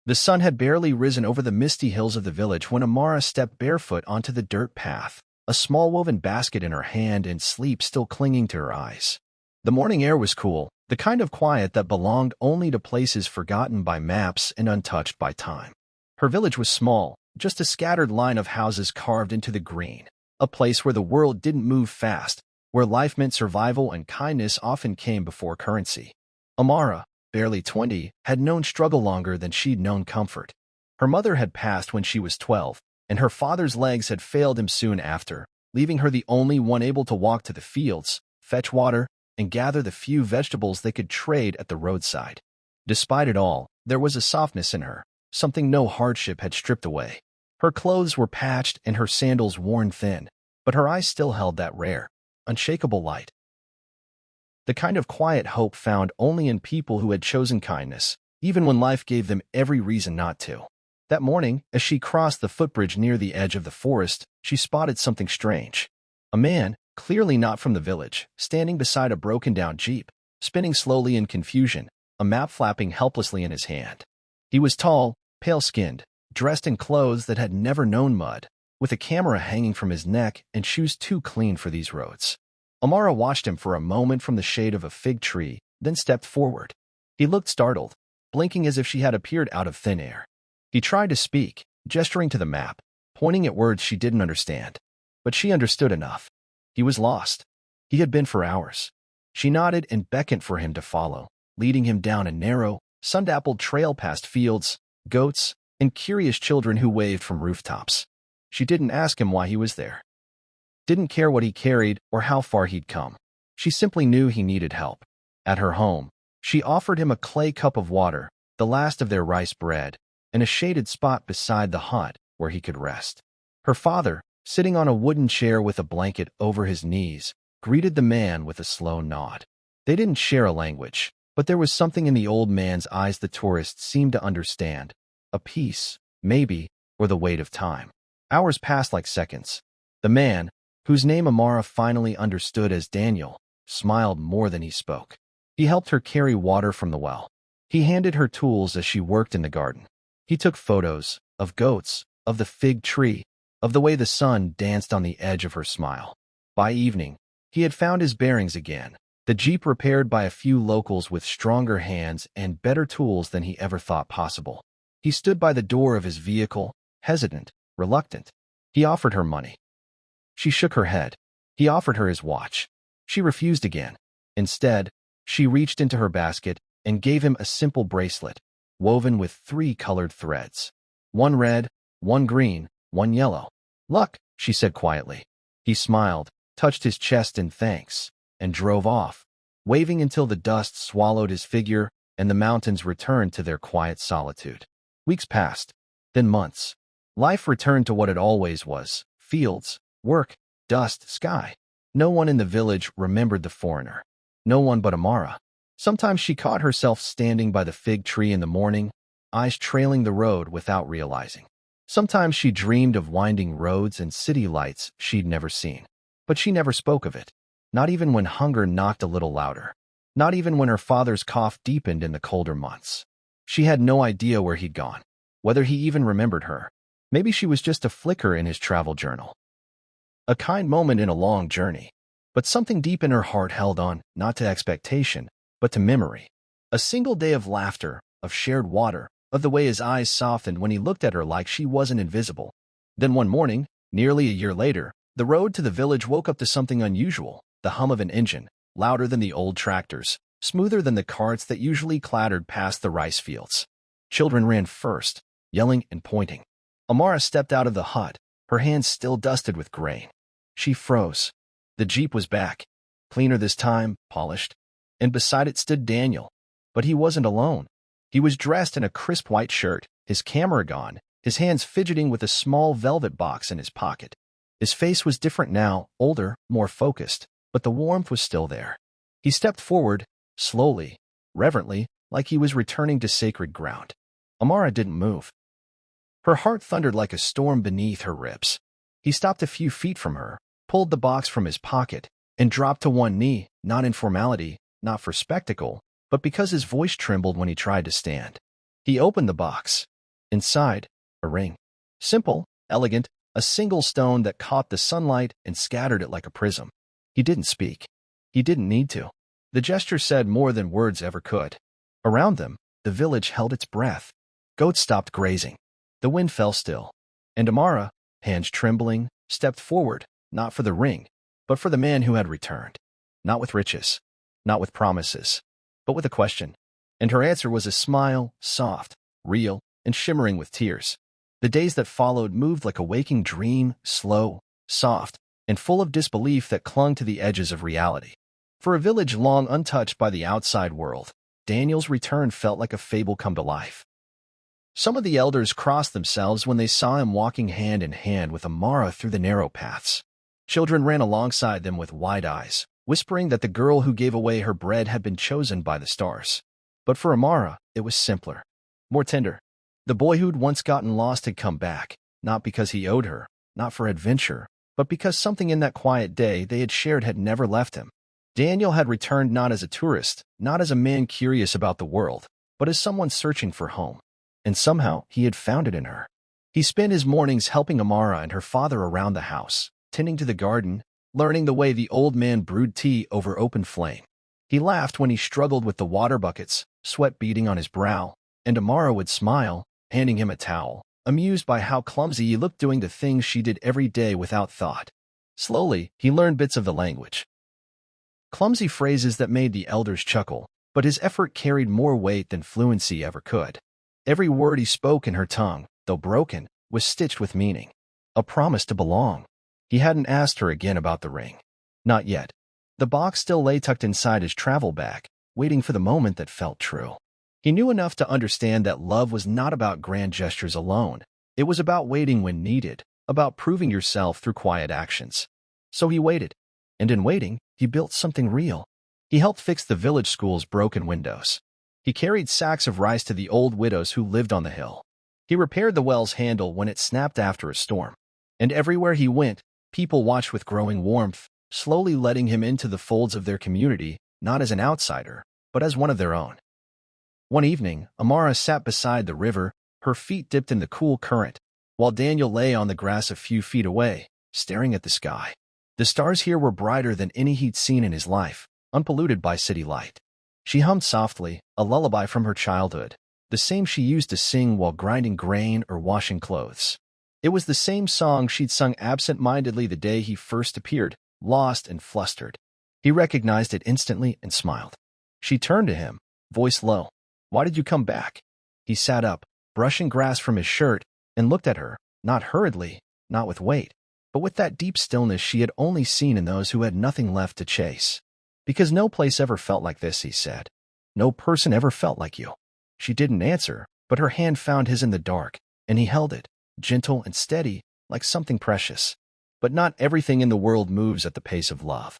The sun had barely risen over the misty hills of the village when Amara stepped barefoot onto the dirt path, a small woven basket in her hand and sleep still clinging to her eyes. The morning air was cool, the kind of quiet that belonged only to places forgotten by maps and untouched by time. Her village was small, just a scattered line of houses carved into the green, a place where the world didn't move fast, where life meant survival and kindness often came before currency. Amara, barely 20, had known struggle longer than she'd known comfort. Her mother had passed when she was 12, and her father's legs had failed him soon after, leaving her the only one able to walk to the fields, fetch water, and gather the few vegetables they could trade at the roadside. Despite it all, there was a softness in her, something no hardship had stripped away. Her clothes were patched and her sandals worn thin, but her eyes still held that rare, unshakable light. The kind of quiet hope found only in people who had chosen kindness, even when life gave them every reason not to. That morning, as she crossed the footbridge near the edge of the forest, she spotted something strange. A man, clearly not from the village, standing beside a broken-down jeep, spinning slowly in confusion, a map flapping helplessly in his hand. He was tall, pale-skinned, dressed in clothes that had never known mud, with a camera hanging from his neck and shoes too clean for these roads. Amara watched him for a moment from the shade of a fig tree, then stepped forward. He looked startled, blinking as if she had appeared out of thin air. He tried to speak, gesturing to the map, pointing at words she didn't understand. But she understood enough. He was lost. He had been for hours. She nodded and beckoned for him to follow, leading him down a narrow, sun-dappled trail past fields, goats, and curious children who waved from rooftops. She didn't ask him why he was there. Didn't care what he carried or how far he'd come. She simply knew he needed help. At her home, she offered him a clay cup of water, the last of their rice bread, and a shaded spot beside the hut where he could rest. Her father, sitting on a wooden chair with a blanket over his knees, greeted the man with a slow nod. They didn't share a language, but there was something in the old man's eyes the tourists seemed to understand. A peace, maybe, or the weight of time. Hours passed like seconds. The man, whose name Amara finally understood as Daniel, smiled more than he spoke. He helped her carry water from the well. He handed her tools as she worked in the garden. He took photos of goats, of the fig tree, of the way the sun danced on the edge of her smile. By evening, he had found his bearings again, the jeep repaired by a few locals with stronger hands and better tools than he ever thought possible. He stood by the door of his vehicle, hesitant, reluctant. He offered her money. She shook her head. He offered her his watch. She refused again. Instead, she reached into her basket and gave him a simple bracelet, woven with 3 colored threads. One red, one green, one yellow. "Luck," she said quietly. He smiled, touched his chest in thanks, and drove off, waving until the dust swallowed his figure and the mountains returned to their quiet solitude. Weeks passed, then months. Life returned to what it always was: fields, work, dust, sky. No one in the village remembered the foreigner. No one but Amara. Sometimes she caught herself standing by the fig tree in the morning, eyes trailing the road without realizing. Sometimes she dreamed of winding roads and city lights she'd never seen. But she never spoke of it, not even when hunger knocked a little louder, not even when her father's cough deepened in the colder months. She had no idea where he'd gone, whether he even remembered her. Maybe she was just a flicker in his travel journal. A kind moment in a long journey. But something deep in her heart held on, not to expectation, but to memory. A single day of laughter, of shared water, of the way his eyes softened when he looked at her like she wasn't invisible. Then one morning, nearly a year later, the road to the village woke up to something unusual: the hum of an engine, louder than the old tractors, smoother than the carts that usually clattered past the rice fields. Children ran first, yelling and pointing. Amara stepped out of the hut, her hands still dusted with grain. She froze. The jeep was back, cleaner this time, polished, and beside it stood Daniel. But he wasn't alone. He was dressed in a crisp white shirt, his camera gone, his hands fidgeting with a small velvet box in his pocket. His face was different now, older, more focused, but the warmth was still there. He stepped forward, slowly, reverently, like he was returning to sacred ground. Amara didn't move. Her heart thundered like a storm beneath her ribs. He stopped a few feet from her, pulled the box from his pocket, and dropped to one knee, not in formality, not for spectacle, but because his voice trembled when he tried to stand. He opened the box, Inside, a ring. Simple, elegant, a single stone that caught the sunlight and scattered it like a prism. He didn't speak. He didn't need to. The gesture said more than words ever could. Around them, the village held its breath. Goats stopped grazing. The wind fell still. And Amara, hands trembling, stepped forward, not for the ring, but for the man who had returned. Not with riches, not with promises, but with a question. And her answer was a smile, soft, real, and shimmering with tears. The days that followed moved like a waking dream, slow, soft, and full of disbelief that clung to the edges of reality. For a village long untouched by the outside world, Daniel's return felt like a fable come to life. Some of the elders crossed themselves when they saw him walking hand in hand with Amara through the narrow paths. Children ran alongside them with wide eyes, whispering that the girl who gave away her bread had been chosen by the stars. But for Amara, it was simpler, more tender. The boy who'd once gotten lost had come back, not because he owed her, not for adventure, but because something in that quiet day they had shared had never left him. Daniel had returned not as a tourist, not as a man curious about the world, but as someone searching for home. And somehow he had found it in her. He spent his mornings helping Amara and her father around the house, tending to the garden, learning the way the old man brewed tea over open flame. He laughed when he struggled with the water buckets, sweat beading on his brow, and Amara would smile, handing him a towel, amused by how clumsy he looked doing the things she did every day without thought. Slowly, he learned bits of the language. Clumsy phrases that made the elders chuckle, but his effort carried more weight than fluency ever could. Every word he spoke in her tongue, though broken, was stitched with meaning. A promise to belong. He hadn't asked her again about the ring. Not yet. The box still lay tucked inside his travel bag, waiting for the moment that felt true. He knew enough to understand that love was not about grand gestures alone. It was about waiting when needed, about proving yourself through quiet actions. So he waited. And in waiting, he built something real. He helped fix the village school's broken windows. He carried sacks of rice to the old widows who lived on the hill. He repaired the well's handle when it snapped after a storm. And everywhere he went, people watched with growing warmth, slowly letting him into the folds of their community, not as an outsider, but as one of their own. One evening, Amara sat beside the river, her feet dipped in the cool current, while Daniel lay on the grass a few feet away, staring at the sky. The stars here were brighter than any he'd seen in his life, unpolluted by city light. She hummed softly, a lullaby from her childhood, the same she used to sing while grinding grain or washing clothes. It was the same song she'd sung absent-mindedly the day he first appeared, lost and flustered. He recognized it instantly and smiled. She turned to him, voice low. "Why did you come back?" He sat up, brushing grass from his shirt, and looked at her, not hurriedly, not with weight, but with that deep stillness she had only seen in those who had nothing left to chase. "Because no place ever felt like this," he said. "No person ever felt like you." She didn't answer, but her hand found his in the dark, and he held it, gentle and steady, like something precious. But not everything in the world moves at the pace of love.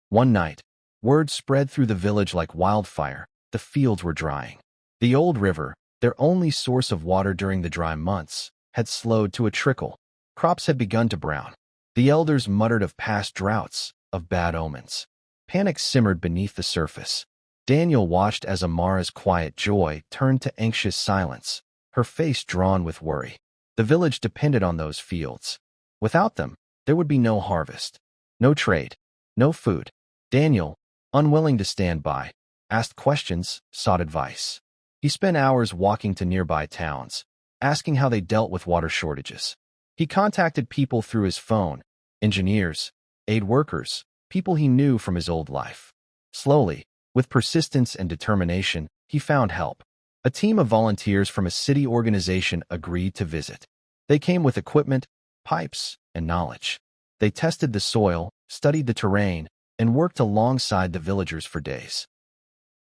One night, word spread through the village like wildfire. The fields were drying. The old river, their only source of water during the dry months, had slowed to a trickle. Crops had begun to brown. The elders muttered of past droughts, of bad omens. Panic simmered beneath the surface. Daniel watched as Amara's quiet joy turned to anxious silence, her face drawn with worry. The village depended on those fields. Without them, there would be no harvest, no trade, no food. Daniel, unwilling to stand by, asked questions, sought advice. He spent hours walking to nearby towns, asking how they dealt with water shortages. He contacted people through his phone, engineers, aid workers, people he knew from his old life. Slowly, with persistence and determination, he found help. A team of volunteers from a city organization agreed to visit. They came with equipment, pipes, and knowledge. They tested the soil, studied the terrain, and worked alongside the villagers for days.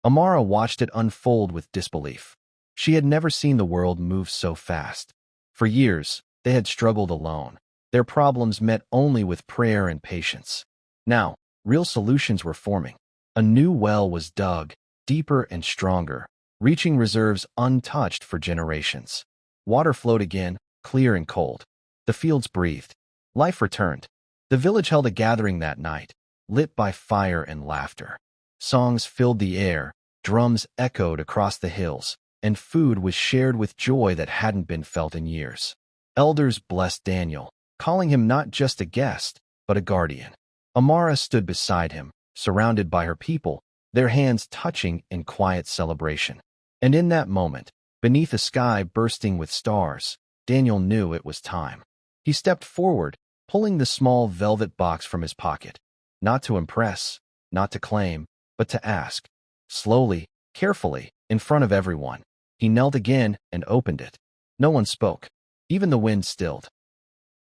Amara watched it unfold with disbelief. She had never seen the world move so fast. For years, they had struggled alone, their problems met only with prayer and patience. Now, real solutions were forming. A new well was dug, deeper and stronger, reaching reserves untouched for generations. Water flowed again, clear and cold. The fields breathed. Life returned. The village held a gathering that night, lit by fire and laughter. Songs filled the air, drums echoed across the hills, and food was shared with joy that hadn't been felt in years. Elders blessed Daniel, calling him not just a guest, but a guardian. Amara stood beside him, surrounded by her people, their hands touching in quiet celebration. And in that moment, beneath a sky bursting with stars, Daniel knew it was time. He stepped forward, pulling the small velvet box from his pocket, not to impress, not to claim, but to ask. Slowly, carefully, in front of everyone, he knelt again and opened it. No one spoke. Even the wind stilled.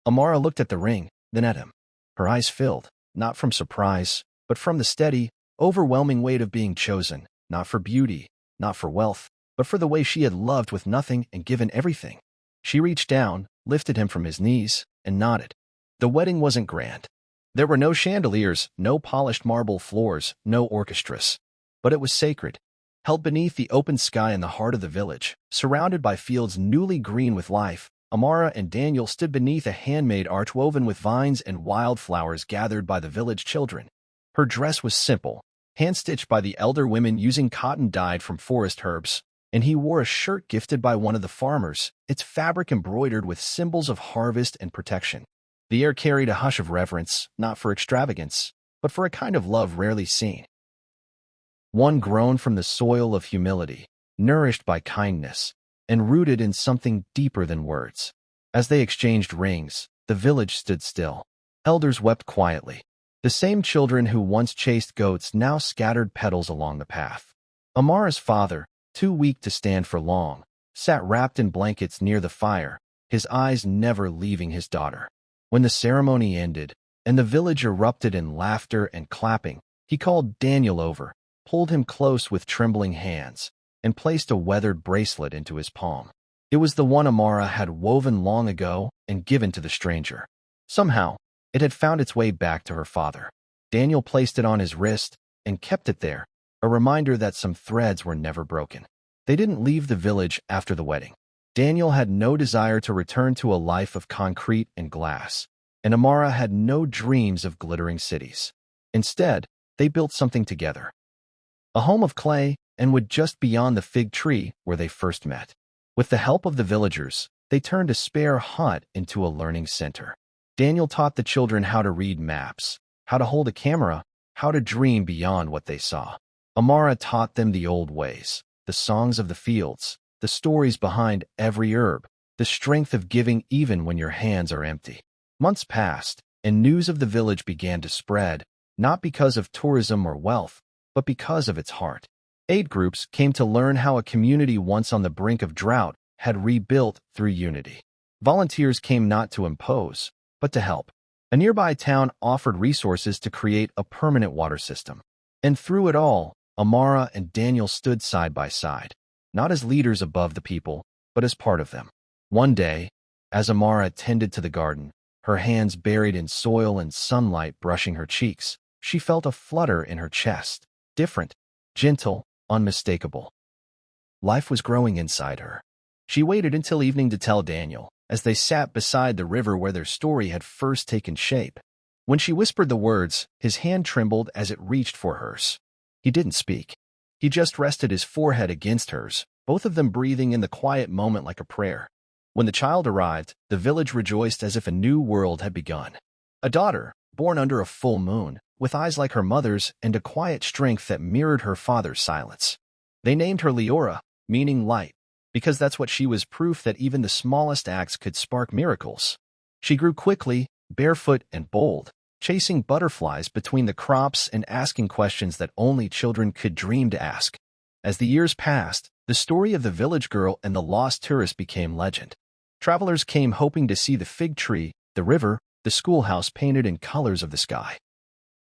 Amara looked at the ring, then at him. Her eyes filled, not from surprise, but from the steady, overwhelming weight of being chosen, not for beauty, not for wealth, but for the way she had loved with nothing and given everything. She reached down, lifted him from his knees, and nodded. The wedding wasn't grand. There were no chandeliers, no polished marble floors, no orchestras. But it was sacred, held beneath the open sky in the heart of the village, surrounded by fields newly green with life. Amara and Daniel stood beneath a handmade arch woven with vines and wildflowers gathered by the village children. Her dress was simple, hand-stitched by the elder women using cotton dyed from forest herbs, and he wore a shirt gifted by one of the farmers, its fabric embroidered with symbols of harvest and protection. The air carried a hush of reverence, not for extravagance, but for a kind of love rarely seen. One grown from the soil of humility, nourished by kindness, and rooted in something deeper than words. As they exchanged rings, the village stood still. Elders wept quietly. The same children who once chased goats now scattered petals along the path. Amara's father, too weak to stand for long, sat wrapped in blankets near the fire, his eyes never leaving his daughter. When the ceremony ended, and the village erupted in laughter and clapping, he called Daniel over, pulled him close with trembling hands, and placed a weathered bracelet into his palm. It was the one Amara had woven long ago and given to the stranger. Somehow, it had found its way back to her father. Daniel placed it on his wrist and kept it there, a reminder that some threads were never broken. They didn't leave the village after the wedding. Daniel had no desire to return to a life of concrete and glass, and Amara had no dreams of glittering cities. Instead, they built something together. A home of clay, and wood just beyond the fig tree where they first met. With the help of the villagers, they turned a spare hut into a learning center. Daniel taught the children how to read maps, how to hold a camera, how to dream beyond what they saw. Amara taught them the old ways, the songs of the fields, the stories behind every herb, the strength of giving even when your hands are empty. Months passed, and news of the village began to spread, not because of tourism or wealth, but because of its heart. Aid groups came to learn how a community once on the brink of drought had rebuilt through unity. Volunteers came not to impose, but to help. A nearby town offered resources to create a permanent water system. And through it all, Amara and Daniel stood side by side, not as leaders above the people, but as part of them. One day, as Amara tended to the garden, her hands buried in soil and sunlight brushing her cheeks, she felt a flutter in her chest, different, gentle, unmistakable. Life was growing inside her. She waited until evening to tell Daniel, as they sat beside the river where their story had first taken shape. When she whispered the words, his hand trembled as it reached for hers. He didn't speak. He just rested his forehead against hers, both of them breathing in the quiet moment like a prayer. When the child arrived, the village rejoiced as if a new world had begun. A daughter, born under a full moon, with eyes like her mother's and a quiet strength that mirrored her father's silence. They named her Leora, meaning light, because that's what she was, proof that even the smallest acts could spark miracles. She grew quickly, barefoot and bold, chasing butterflies between the crops and asking questions that only children could dream to ask. As the years passed, the story of the village girl and the lost tourist became legend. Travelers came hoping to see the fig tree, the river, the schoolhouse painted in colors of the sky.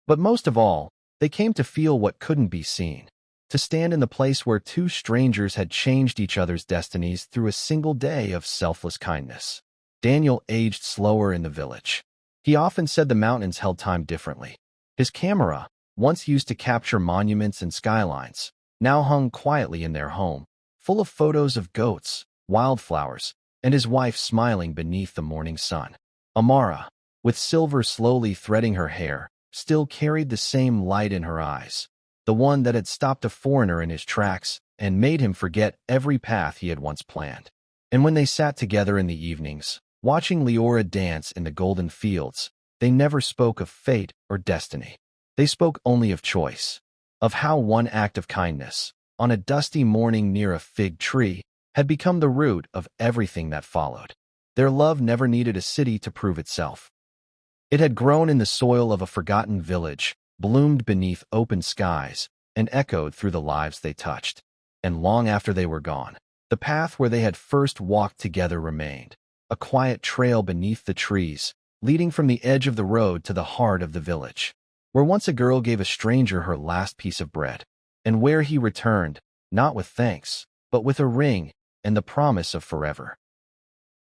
But most of all, they came to feel what couldn't be seen, to stand in the place where two strangers had changed each other's destinies through a single day of selfless kindness. Daniel aged slower in the village. He often said the mountains held time differently. His camera, once used to capture monuments and skylines, now hung quietly in their home, full of photos of goats, wildflowers, and his wife smiling beneath the morning sun. Amara, with silver slowly threading her hair, still carried the same light in her eyes, the one that had stopped a foreigner in his tracks and made him forget every path he had once planned. And when they sat together in the evenings, watching Leora dance in the golden fields, they never spoke of fate or destiny. They spoke only of choice, of how one act of kindness, on a dusty morning near a fig tree, had become the root of everything that followed. Their love never needed a city to prove itself. It had grown in the soil of a forgotten village, bloomed beneath open skies, and echoed through the lives they touched. And long after they were gone, the path where they had first walked together remained, a quiet trail beneath the trees, leading from the edge of the road to the heart of the village, where once a girl gave a stranger her last piece of bread, and where he returned, not with thanks, but with a ring and the promise of forever.